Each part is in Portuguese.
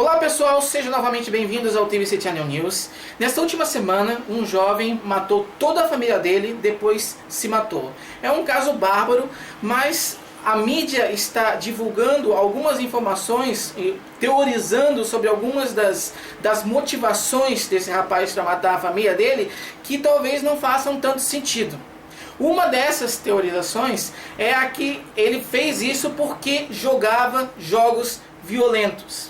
Olá pessoal, sejam novamente bem-vindos ao TVC Channel News. Nesta última semana, um jovem matou toda a família dele, depois se matou. É um caso bárbaro, mas a mídia está divulgando algumas informações e teorizando sobre algumas das motivações desse rapaz para matar a família dele, que talvez não façam tanto sentido. Uma dessas teorizações é a que ele fez isso porque jogava jogos violentos.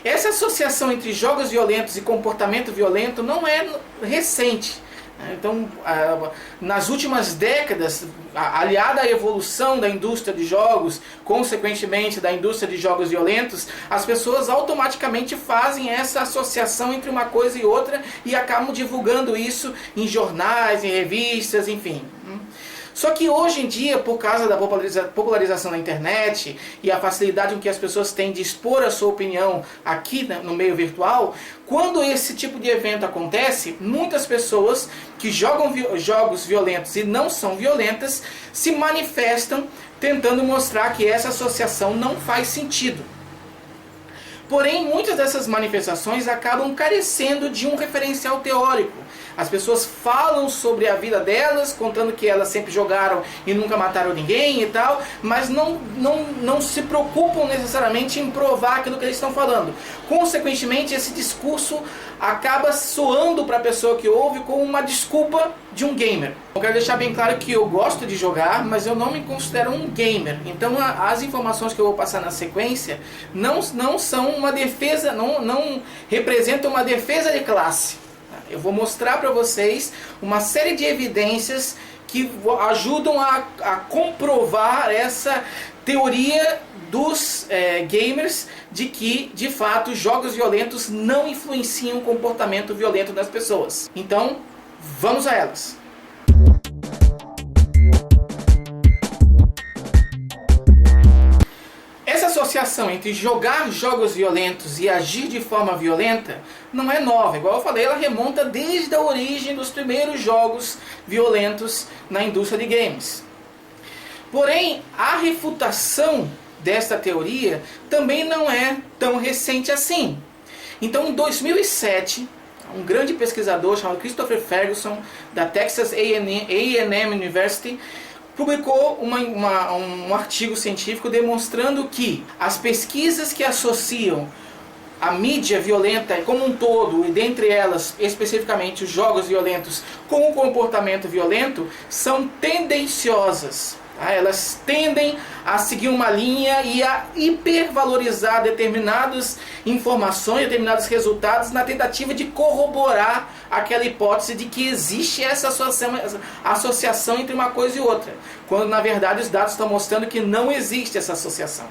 Essa associação entre jogos violentos e comportamento violento não é recente. Então, nas últimas décadas, aliada à evolução da indústria de jogos, consequentemente da indústria de jogos violentos, as pessoas automaticamente fazem essa associação entre uma coisa e outra e acabam divulgando isso em jornais, em revistas, enfim. Só que hoje em dia, por causa da popularização da internet e a facilidade com que as pessoas têm de expor a sua opinião aqui no meio virtual, quando esse tipo de evento acontece, muitas pessoas que jogam jogos violentos e não são violentas se manifestam tentando mostrar que essa associação não faz sentido. Porém, muitas dessas manifestações acabam carecendo de um referencial teórico. As pessoas falam sobre a vida delas, contando que elas sempre jogaram e nunca mataram ninguém e tal, mas não se preocupam necessariamente em provar aquilo que eles estão falando. Consequentemente, esse discurso acaba soando para a pessoa que ouve como uma desculpa de um gamer. Eu quero deixar bem claro que eu gosto de jogar, mas eu não me considero um gamer. Então as informações que eu vou passar na sequência não são uma defesa, não representam uma defesa de classe. Eu vou mostrar para vocês uma série de evidências que ajudam a comprovar essa teoria dos gamers de que, de fato, jogos violentos não influenciam o comportamento violento das pessoas. Então, vamos a elas. Essa associação entre jogar jogos violentos e agir de forma violenta não é nova. Igual eu falei, ela remonta desde a origem dos primeiros jogos violentos na indústria de games. Porém, a refutação desta teoria também não é tão recente assim. Então, em 2007, um grande pesquisador chamado Christopher Ferguson, da Texas A&M University, publicou um artigo científico demonstrando que as pesquisas que associam a mídia violenta como um todo, e dentre elas especificamente os jogos violentos, com o comportamento violento, são tendenciosas. Elas tendem a seguir uma linha e a hipervalorizar determinadas informações, determinados resultados, na tentativa de corroborar aquela hipótese de que existe essa associação entre uma coisa e outra, quando na verdade os dados estão mostrando que não existe essa associação.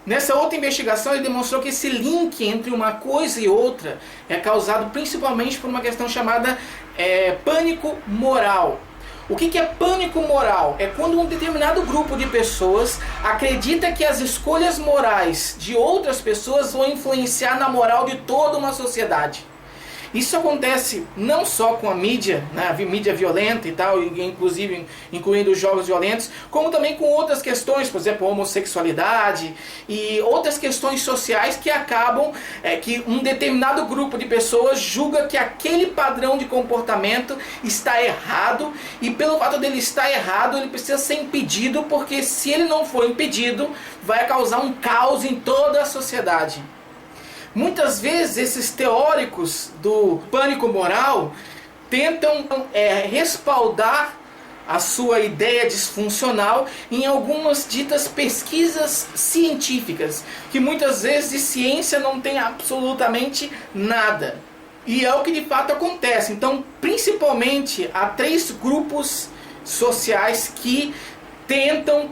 Nessa outra investigação ele demonstrou que esse link entre uma coisa e outra é causado principalmente por uma questão chamada pânico moral. O que é pânico moral? É quando um determinado grupo de pessoas acredita que as escolhas morais de outras pessoas vão influenciar na moral de toda uma sociedade. Isso acontece não só com a mídia, né, a mídia violenta e tal, inclusive incluindo os jogos violentos, como também com outras questões, por exemplo, homossexualidade e outras questões sociais que acabam que um determinado grupo de pessoas julga que aquele padrão de comportamento está errado, e pelo fato dele estar errado, ele precisa ser impedido, porque se ele não for impedido, vai causar um caos em toda a sociedade. Muitas vezes esses teóricos do pânico moral tentam respaldar a sua ideia disfuncional em algumas ditas pesquisas científicas, que muitas vezes de ciência não tem absolutamente nada. E é o que de fato acontece. Então, principalmente, há três grupos sociais que tentam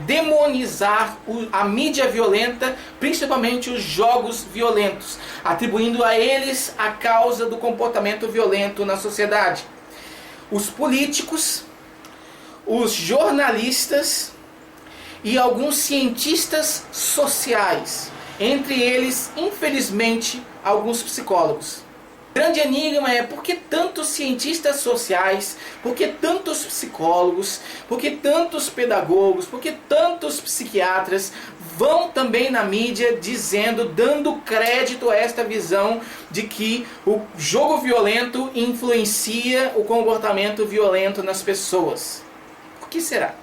demonizar a mídia violenta, principalmente os jogos violentos, atribuindo a eles a causa do comportamento violento na sociedade. Os políticos, os jornalistas e alguns cientistas sociais, entre eles, infelizmente, alguns psicólogos. O grande enigma é por que tantos cientistas sociais, por que tantos psicólogos, por que tantos pedagogos, por que tantos psiquiatras vão também na mídia dizendo, dando crédito a esta visão de que o jogo violento influencia o comportamento violento nas pessoas. Por que será?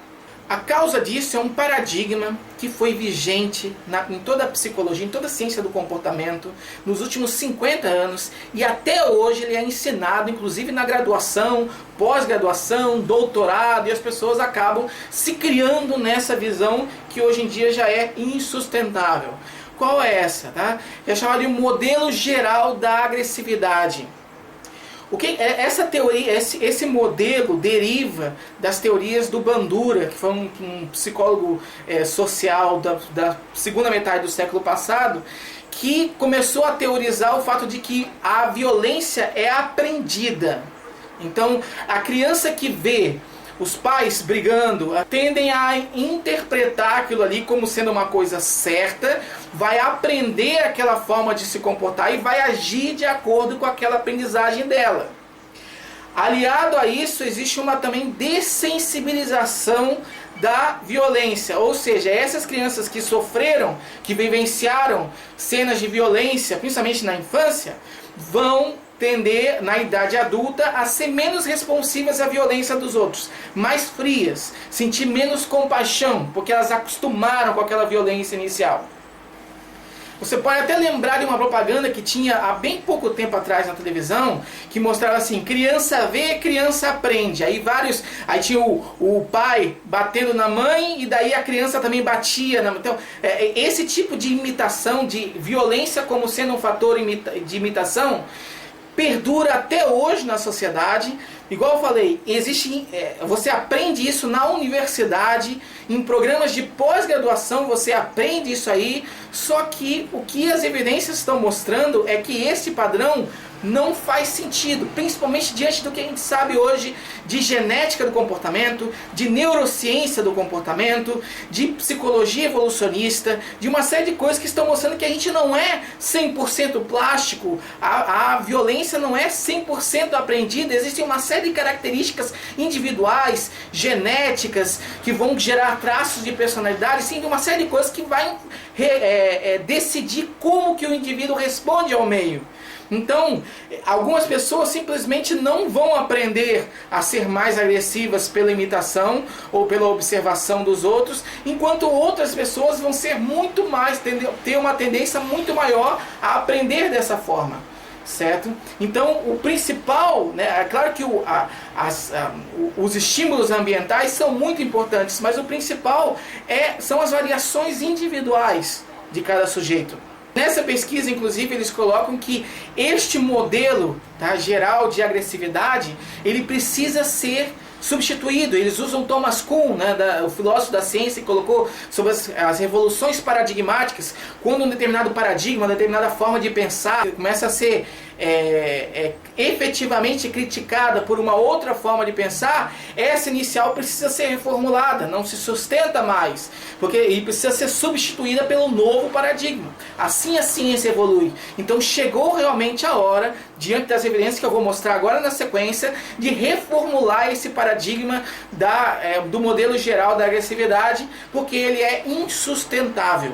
A causa disso é um paradigma que foi vigente em toda a psicologia, em toda a ciência do comportamento, nos últimos 50 anos, e até hoje ele é ensinado, inclusive na graduação, pós-graduação, doutorado, e as pessoas acabam se criando nessa visão que hoje em dia já é insustentável. Qual é essa? Tá? É chamado de modelo geral da agressividade. Essa teoria, esse modelo deriva das teorias do Bandura, que foi um psicólogo social da segunda metade do século passado, que começou a teorizar o fato de que a violência é aprendida. Então, a criança que vê os pais brigando tendem a interpretar aquilo ali como sendo uma coisa certa, vai aprender aquela forma de se comportar e vai agir de acordo com aquela aprendizagem dela. Aliado a isso, existe uma também dessensibilização da violência, ou seja, essas crianças que sofreram, que vivenciaram cenas de violência, principalmente na infância, vão tender, na idade adulta, a ser menos responsivas à violência dos outros, mais frias, sentir menos compaixão, porque elas acostumaram com aquela violência inicial. Você pode até lembrar de uma propaganda que tinha há bem pouco tempo atrás na televisão, que mostrava assim, criança vê, criança aprende. Aí tinha o pai batendo na mãe e daí a criança também batia. Então, esse tipo de imitação, de violência como sendo um fator de imitação, perdura até hoje na sociedade. Igual eu falei, você aprende isso na universidade, em programas de pós-graduação você aprende isso aí, só que o que as evidências estão mostrando é que esse padrão não faz sentido, principalmente diante do que a gente sabe hoje de genética do comportamento, de neurociência do comportamento, de psicologia evolucionista, de uma série de coisas que estão mostrando que a gente não é 100% plástico, a violência não é 100% aprendida, existem uma série de características individuais, genéticas, que vão gerar traços de personalidade, sim, de uma série de coisas que vai decidir como que o indivíduo responde ao meio. Então, algumas pessoas simplesmente não vão aprender a ser mais agressivas pela imitação ou pela observação dos outros, enquanto outras pessoas vão ser muito mais, ter uma tendência muito maior a aprender dessa forma, certo? Então, o principal, é claro que os estímulos ambientais são muito importantes, mas o principal são as variações individuais de cada sujeito. Nessa pesquisa, inclusive, eles colocam que este modelo geral de agressividade, ele precisa ser substituído. Eles usam Thomas Kuhn, o filósofo da ciência, que colocou sobre as revoluções paradigmáticas, quando um determinado paradigma, uma determinada forma de pensar começa a ser efetivamente criticada por uma outra forma de pensar, essa inicial precisa ser reformulada, não se sustenta mais, e precisa ser substituída pelo novo paradigma. Assim a ciência evolui. Então chegou realmente a hora, diante das evidências que eu vou mostrar agora na sequência, de reformular esse paradigma do modelo geral da agressividade, porque ele é insustentável.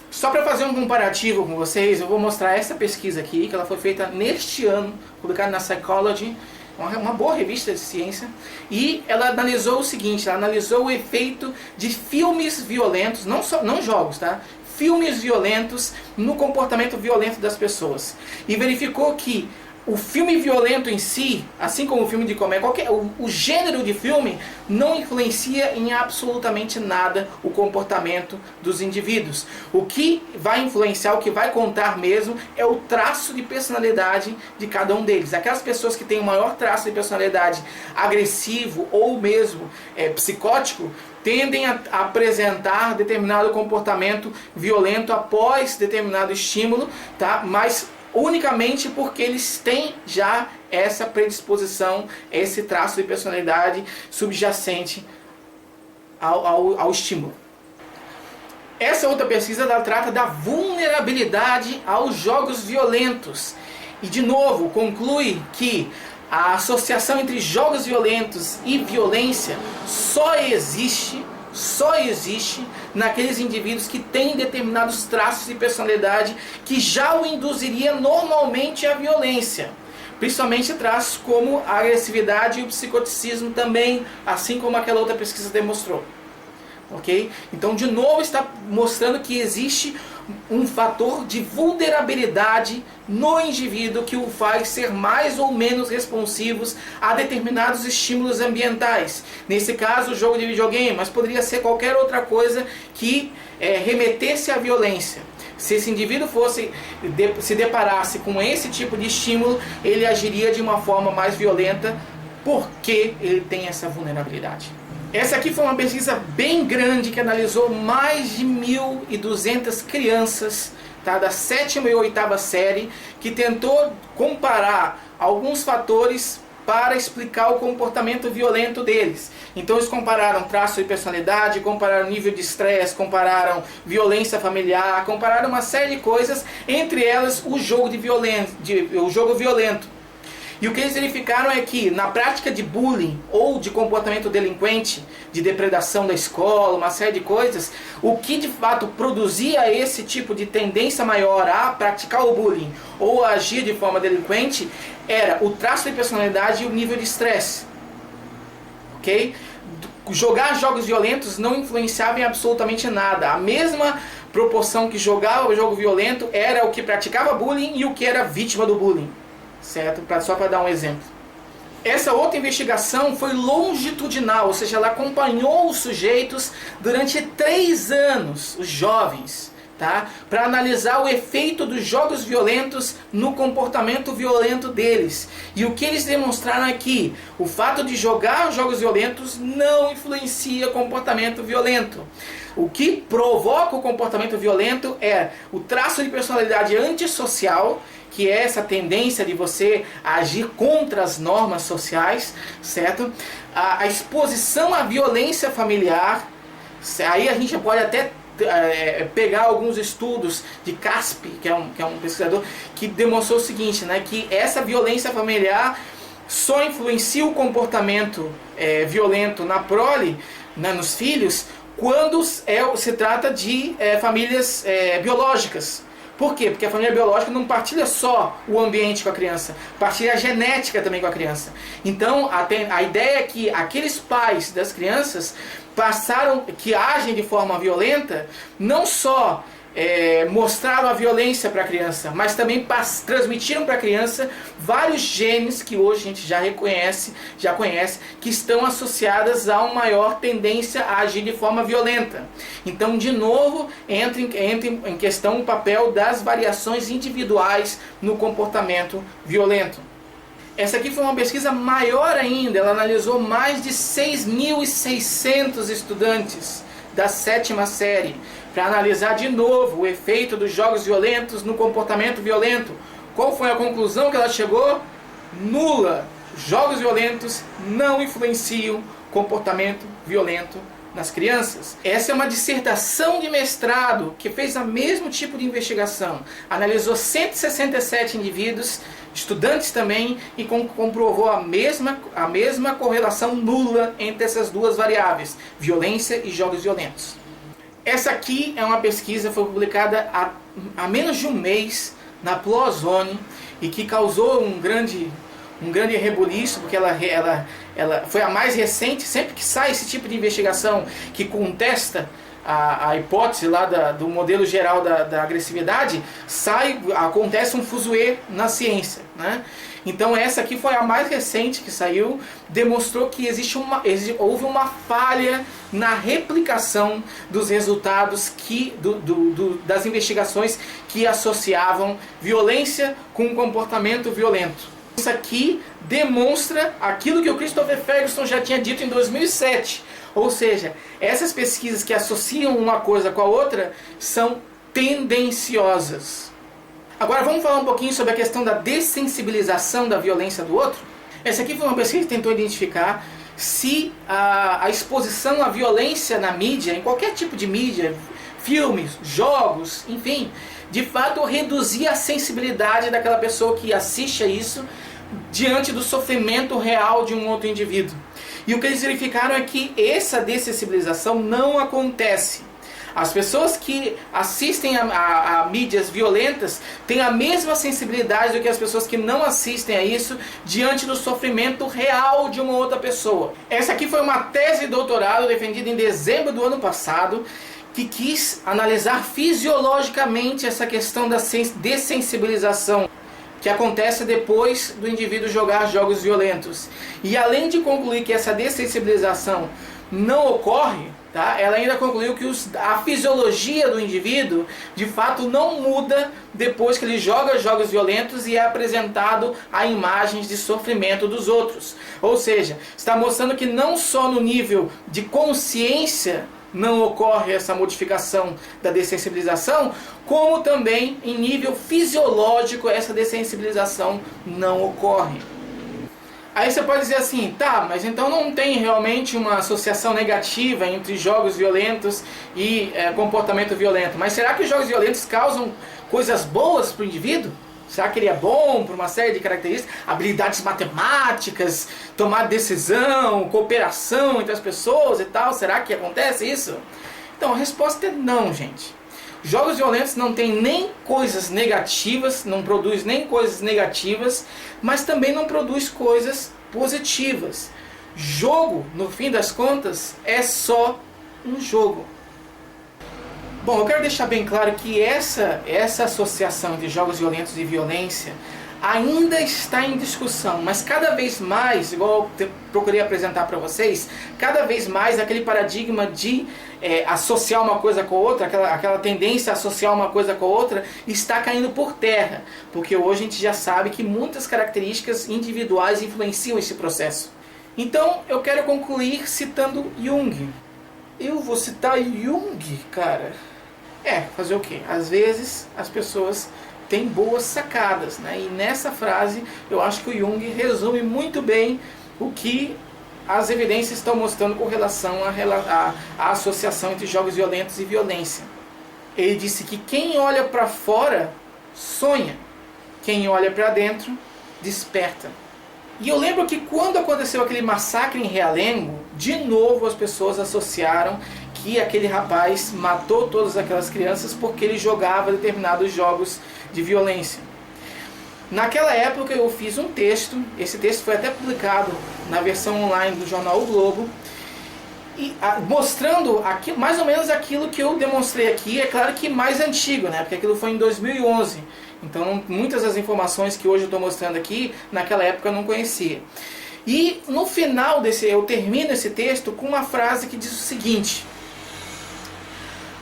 Só para fazer um comparativo com vocês, eu vou mostrar essa pesquisa aqui, que ela foi feita neste ano, publicada na Psychology, uma boa revista de ciência, e ela analisou o seguinte, ela analisou o efeito de filmes violentos, não jogos, tá? Filmes violentos no comportamento violento das pessoas. E verificou que o filme violento em si, assim como o filme de comédia, o gênero de filme não influencia em absolutamente nada o comportamento dos indivíduos. O que vai influenciar, o que vai contar mesmo, é o traço de personalidade de cada um deles. Aquelas pessoas que têm o maior traço de personalidade agressivo ou mesmo psicótico, tendem a apresentar determinado comportamento violento após determinado estímulo, tá? Mas unicamente porque eles têm já essa predisposição, esse traço de personalidade subjacente ao estímulo. Essa outra pesquisa ela trata da vulnerabilidade aos jogos violentos. E de novo, conclui que a associação entre jogos violentos e violência só existe só existe naqueles indivíduos que têm determinados traços de personalidade que já o induziria normalmente à violência. Principalmente traços como a agressividade e o psicoticismo também, assim como aquela outra pesquisa demonstrou. Ok? Então, de novo, está mostrando que existe um fator de vulnerabilidade no indivíduo que o faz ser mais ou menos responsivos a determinados estímulos ambientais. Nesse caso, o jogo de videogame, mas poderia ser qualquer outra coisa que remetesse à violência. Se esse indivíduo se deparasse com esse tipo de estímulo, ele agiria de uma forma mais violenta porque ele tem essa vulnerabilidade. Essa aqui foi uma pesquisa bem grande que analisou mais de 1.200 crianças, tá, da 7ª e 8ª série, que tentou comparar alguns fatores para explicar o comportamento violento deles. Então eles compararam traço de personalidade, compararam nível de estresse, compararam violência familiar, compararam uma série de coisas, entre elas o jogo violento. E o que eles verificaram é que na prática de bullying ou de comportamento delinquente, de depredação da escola, uma série de coisas, o que de fato produzia esse tipo de tendência maior a praticar o bullying ou a agir de forma delinquente era o traço de personalidade e o nível de estresse. Ok? Jogar jogos violentos não influenciava em absolutamente nada. A mesma proporção que jogava o jogo violento era o que praticava bullying e o que era vítima do bullying. Certo? Só para dar um exemplo. Essa outra investigação foi longitudinal, ou seja, ela acompanhou os sujeitos durante 3 anos, os jovens, tá? Para analisar o efeito dos jogos violentos no comportamento violento deles. E o que eles demonstraram é que o fato de jogar jogos violentos não influencia o comportamento violento. O que provoca o comportamento violento é o traço de personalidade antissocial, que é essa tendência de você agir contra as normas sociais, certo? A exposição à violência familiar, aí a gente pode até pegar alguns estudos de Caspi, que é um pesquisador, que demonstrou o seguinte, né, que essa violência familiar só influencia o comportamento violento na prole, né, nos filhos, quando se trata de famílias biológicas. Por quê? Porque a família biológica não partilha só o ambiente com a criança, partilha a genética também com a criança. Então, a ideia é que aqueles pais das crianças que agem de forma violenta, não só mostraram a violência para a criança, mas também transmitiram para a criança vários genes que hoje a gente já conhece, que estão associadas a uma maior tendência a agir de forma violenta. Então, de novo, entra em questão o papel das variações individuais no comportamento violento. Essa aqui foi uma pesquisa maior ainda, ela analisou mais de 6.600 estudantes da 7ª série, para analisar de novo o efeito dos jogos violentos no comportamento violento. Qual foi a conclusão que ela chegou? Nula! Jogos violentos não influenciam comportamento violento nas crianças. Essa é uma dissertação de mestrado que fez o mesmo tipo de investigação. Analisou 167 indivíduos, estudantes também, e comprovou a mesma correlação nula entre essas duas variáveis, violência e jogos violentos. Essa aqui é uma pesquisa que foi publicada há menos de um mês na PLOS ONE e que causou um grande rebuliço, porque ela foi a mais recente. Sempre que sai esse tipo de investigação que contesta a hipótese lá do modelo geral da agressividade, acontece um fuzuê na ciência, né? Então essa aqui foi a mais recente que saiu, demonstrou que houve uma falha na replicação dos resultados das investigações que associavam violência com comportamento violento. Isso aqui demonstra aquilo que o Christopher Ferguson já tinha dito em 2007. Ou seja, essas pesquisas que associam uma coisa com a outra são tendenciosas. Agora vamos falar um pouquinho sobre a questão da dessensibilização da violência do outro. Essa aqui foi uma pesquisa que tentou identificar se a exposição à violência na mídia, em qualquer tipo de mídia, filmes, jogos, enfim, de fato reduzia a sensibilidade daquela pessoa que assiste a isso diante do sofrimento real de um outro indivíduo. E o que eles verificaram é que essa dessensibilização não acontece. As pessoas que assistem a mídias violentas têm a mesma sensibilidade do que as pessoas que não assistem a isso diante do sofrimento real de uma outra pessoa. Essa aqui foi uma tese de doutorado defendida em dezembro do ano passado, que quis analisar fisiologicamente essa questão da dessensibilização que acontece depois do indivíduo jogar jogos violentos. E além de concluir que essa dessensibilização não ocorre, tá? Ela ainda concluiu que a fisiologia do indivíduo de fato não muda depois que ele joga jogos violentos e é apresentado a imagens de sofrimento dos outros. Ou seja, está mostrando que não só no nível de consciência não ocorre essa modificação da dessensibilização, como também em nível fisiológico essa dessensibilização não ocorre. Aí você pode dizer assim, tá, mas então não tem realmente uma associação negativa entre jogos violentos e comportamento violento. Mas será que os jogos violentos causam coisas boas para o indivíduo? Será que ele é bom por uma série de características? Habilidades matemáticas, tomar decisão, cooperação entre as pessoas e tal. Será que acontece isso? Então a resposta é não, gente. Jogos violentos não tem nem coisas negativas, não produz nem coisas negativas, mas também não produz coisas positivas. Jogo, no fim das contas, é só um jogo. Bom, eu quero deixar bem claro que essa associação entre jogos violentos e violência ainda está em discussão, mas cada vez mais, igual eu procurei apresentar para vocês, cada vez mais aquele paradigma de associar uma coisa com a outra, aquela tendência a associar uma coisa com a outra, está caindo por terra, porque hoje a gente já sabe que muitas características individuais influenciam esse processo. Então eu quero concluir citando Jung. Eu vou citar Jung, cara. Fazer o quê? Às vezes as pessoas têm boas sacadas, né? E nessa frase eu acho que o Jung resume muito bem o que as evidências estão mostrando com relação à associação entre jogos violentos e violência. Ele disse que quem olha para fora sonha, quem olha para dentro desperta. E eu lembro que quando aconteceu aquele massacre em Realengo, de novo as pessoas associaram que aquele rapaz matou todas aquelas crianças porque ele jogava determinados jogos de violência. Naquela época eu fiz um texto, esse texto foi até publicado na versão online do jornal O Globo, mostrando aqui, mais ou menos aquilo que eu demonstrei aqui, é claro que mais antigo, né? Porque aquilo foi em 2011. Então muitas das informações que hoje eu estou mostrando aqui, naquela época eu não conhecia. E no final eu termino esse texto com uma frase que diz o seguinte: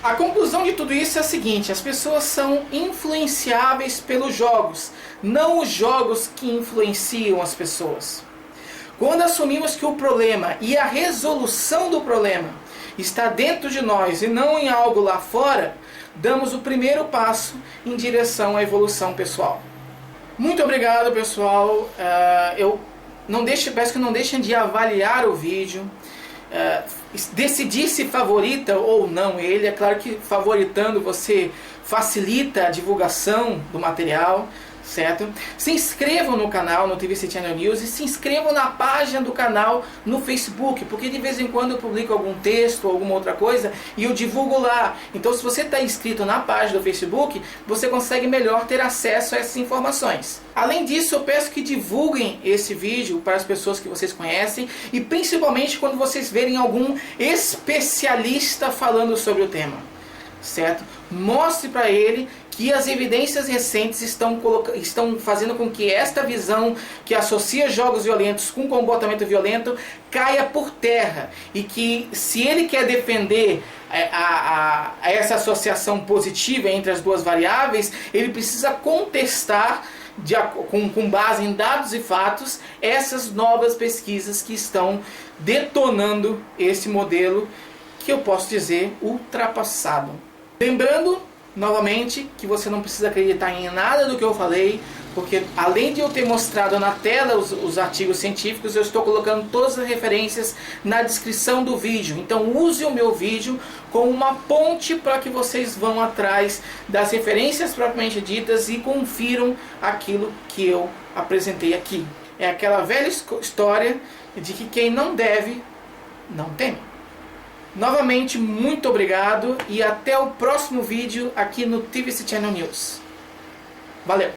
a conclusão de tudo isso é a seguinte: as pessoas são influenciáveis pelos jogos, não os jogos que influenciam as pessoas. Quando assumimos que o problema e a resolução do problema está dentro de nós e não em algo lá fora, damos o primeiro passo em direção à evolução pessoal. Muito obrigado, pessoal. Peço que não deixem de avaliar o vídeo. Decidir se favorita ou não ele. É claro que favoritando você facilita a divulgação do material, certo? Se inscrevam no canal, no TVC Channel News, e se inscrevam na página do canal no Facebook, porque de vez em quando eu publico algum texto ou alguma outra coisa e eu divulgo lá. Então se você está inscrito na página do Facebook, você consegue melhor ter acesso a essas informações. Além disso, eu peço que divulguem esse vídeo para as pessoas que vocês conhecem, e principalmente quando vocês verem algum especialista falando sobre o tema, certo? Mostre para ele que as evidências recentes estão fazendo com que esta visão que associa jogos violentos com comportamento violento caia por terra, e que se ele quer defender essa associação positiva entre as duas variáveis, ele precisa contestar com base em dados e fatos essas novas pesquisas que estão detonando esse modelo que eu posso dizer ultrapassado. Lembrando novamente que você não precisa acreditar em nada do que eu falei, porque além de eu ter mostrado na tela os artigos científicos, eu estou colocando todas as referências na descrição do vídeo. Então use o meu vídeo como uma ponte para que vocês vão atrás das referências propriamente ditas e confiram aquilo que eu apresentei aqui. É aquela velha história de que quem não deve, não teme. Novamente, muito obrigado e até o próximo vídeo aqui no TVC Channel News. Valeu!